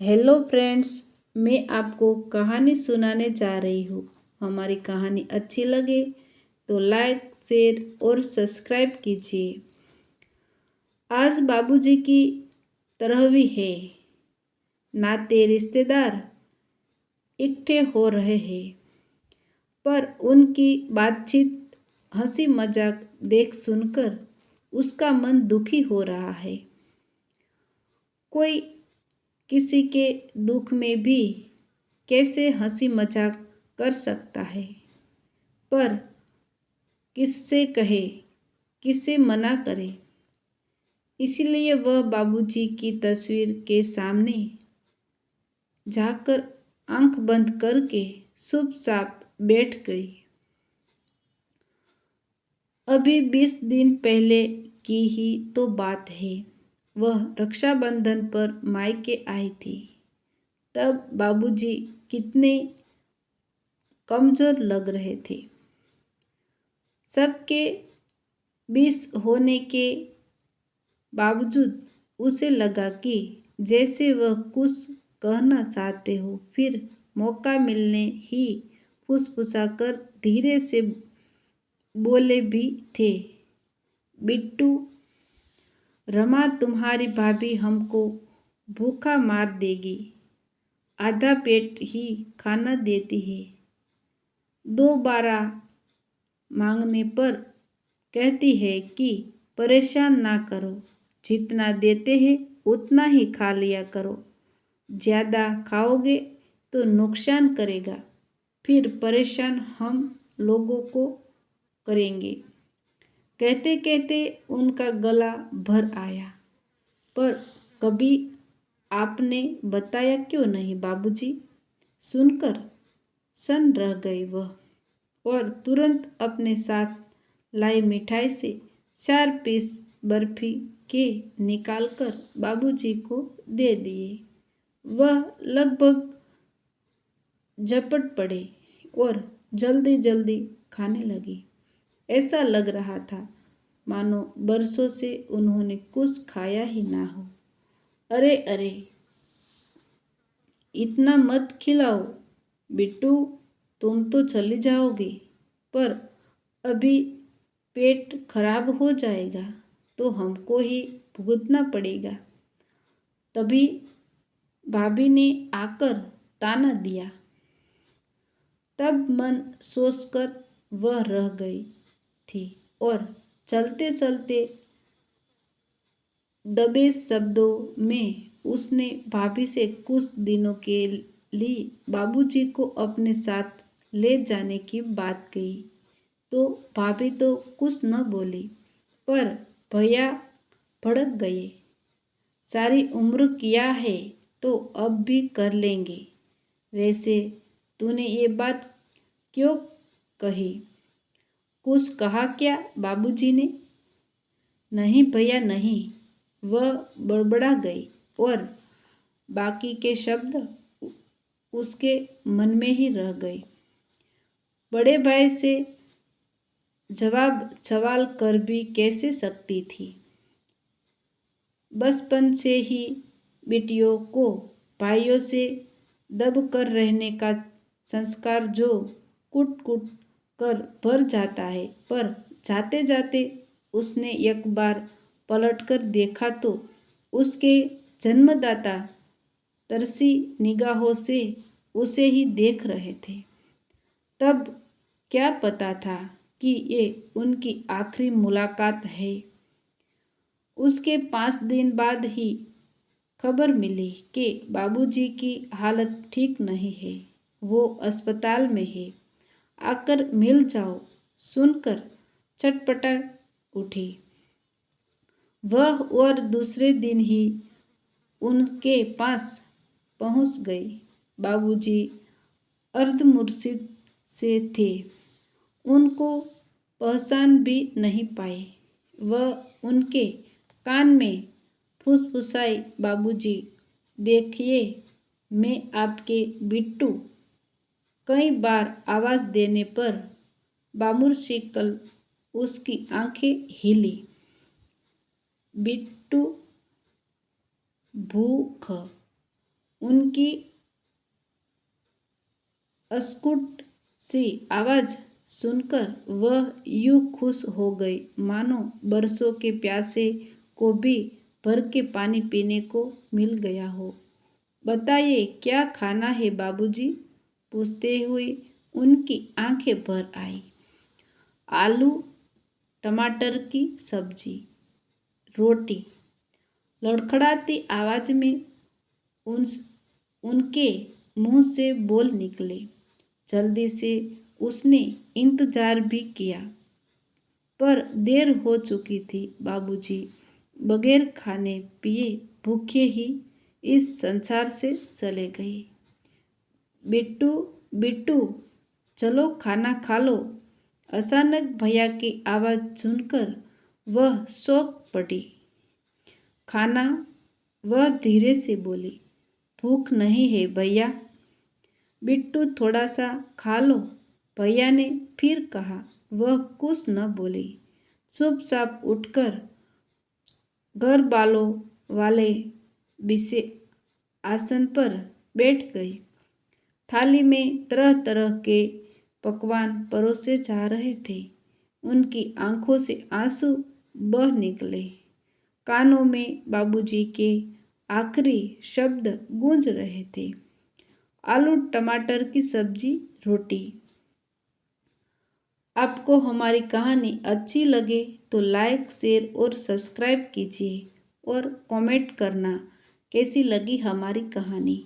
Hello friends, मैं आपको कहानी सुनाने जा रही हूँ। हमारी कहानी अच्छी लगे तो लाइक, शेयर और सब्सक्राइब कीजिए। आज बाबूजी की तरहवी है। नाते रिश्तेदार इकट्ठे हो रहे हैं, पर उनकी बातचीत, हंसी मजाक देख सुनकर उसका मन दुखी हो रहा है। कोई किसी के दुख में भी कैसे हंसी मजाक कर सकता है, पर किससे कहे, किसे मना करे। इसलिए वह बाबूजी की तस्वीर के सामने जाकर आंख बंद करके चुपचाप बैठ गई। अभी 20 दिन पहले की ही तो बात है। वह रक्षाबंधन पर मायके आई थी। तब बाबूजी कितने कमजोर लग रहे थे। सबके बीच होने के बावजूद उसे लगा कि जैसे वह कुछ कहना चाहते हो, फिर मौका मिलने ही फुसफुसाकर धीरे से बोले भी थे, बिट्टू, रमा तुम्हारी भाभी हमको भूखा मार देगी। आधा पेट ही खाना देती है। दोबारा मांगने पर कहती है कि परेशान ना करो, जितना देते हैं उतना ही खा लिया करो। ज़्यादा खाओगे तो नुकसान करेगा, फिर परेशान हम लोगों को करेंगे। कहते कहते उनका गला भर आया। पर कभी आपने बताया क्यों नहीं बाबूजी? सुनकर सन रह गई वह, और तुरंत अपने साथ लाई मिठाई से 4 पीस बर्फी के निकालकर बाबूजी को दे दिए। वह लगभग झपट पड़े और जल्दी जल्दी खाने लगी। ऐसा लग रहा था मानो बरसों से उन्होंने कुछ खाया ही ना हो। अरे अरे, इतना मत खिलाओ बिट्टू, तुम तो चली जाओगी, पर अभी पेट खराब हो जाएगा तो हमको ही भुगतना पड़ेगा। तभी भाभी ने आकर ताना दिया। तब मन सोचकर वह रह गई थी और चलते चलते दबे शब्दों में उसने भाभी से कुछ दिनों के लिए बाबूजी को अपने साथ ले जाने की बात कही। तो भाभी तो कुछ न बोली, पर भैया भड़क गए। सारी उम्र किया है तो अब भी कर लेंगे। वैसे तूने ये बात क्यों कही? कुछ कहा क्या बाबूजी ने? नहीं भैया नहीं, वह बड़बड़ा गई और बाकी के शब्द उसके मन में ही रह गए। बड़े भाई से जवाब सवाल कर भी कैसे सकती थी? बचपन से ही बेटियों को भाइयों से दब कर रहने का संस्कार जो कूट कूट कर भर जाता है, पर जाते जाते उसने एक बार पलटकर देखा तो उसके जन्मदाता तरसी निगाहों से उसे ही देख रहे थे। तब क्या पता था कि ये उनकी आखिरी मुलाकात है। उसके 5 दिन बाद ही खबर मिली कि बाबूजी की हालत ठीक नहीं है, वो अस्पताल में है, आकर मिल जाओ। सुनकर चटपटा उठी वह और दूसरे दिन ही उनके पास पहुंच गई। बाबूजी अर्धमुर्शिद से थे, उनको पहचान भी नहीं पाए। वह उनके कान में फुसफुसाई, बाबूजी देखिए, मैं आपके बिट्टू। कई बार आवाज़ देने पर बामुर्शिकल उसकी आंखें हिली। बिट्टू भूख उनकी अस्फुट सी आवाज़ सुनकर वह यूं खुश हो गई मानो बरसों के प्यासे को भी भर के पानी पीने को मिल गया हो। बताइए क्या खाना है बाबूजी? पूछते हुए उनकी आंखें भर आई। आलू टमाटर की सब्जी, रोटी, लड़खड़ाती आवाज में उन उनके मुंह से बोल निकले। जल्दी से उसने इंतजार भी किया, पर देर हो चुकी थी। बाबूजी बगैर खाने पिए भूखे ही इस संसार से चले गए। बिट्टू बिट्टू चलो खाना खा लो। अचानक भैया की आवाज़ सुनकर वह चौंक पड़ी। खाना? वह धीरे से बोली। भूख नहीं है भैया। बिट्टू थोड़ा सा खा लो, भैया ने फिर कहा। वह कुछ न बोली, चुपचाप उठकर घर वालों वाले बिछे आसन पर बैठ गई। थाली में तरह तरह के पकवान परोसे जा रहे थे। उनकी आंखों से आंसू बह निकले। कानों में बाबूजी के आखिरी शब्द गूंज रहे थे। आलू टमाटर की सब्जी, रोटी। आपको हमारी कहानी अच्छी लगे तो लाइक, शेयर और सब्सक्राइब कीजिए और कमेंट करना कैसी लगी हमारी कहानी।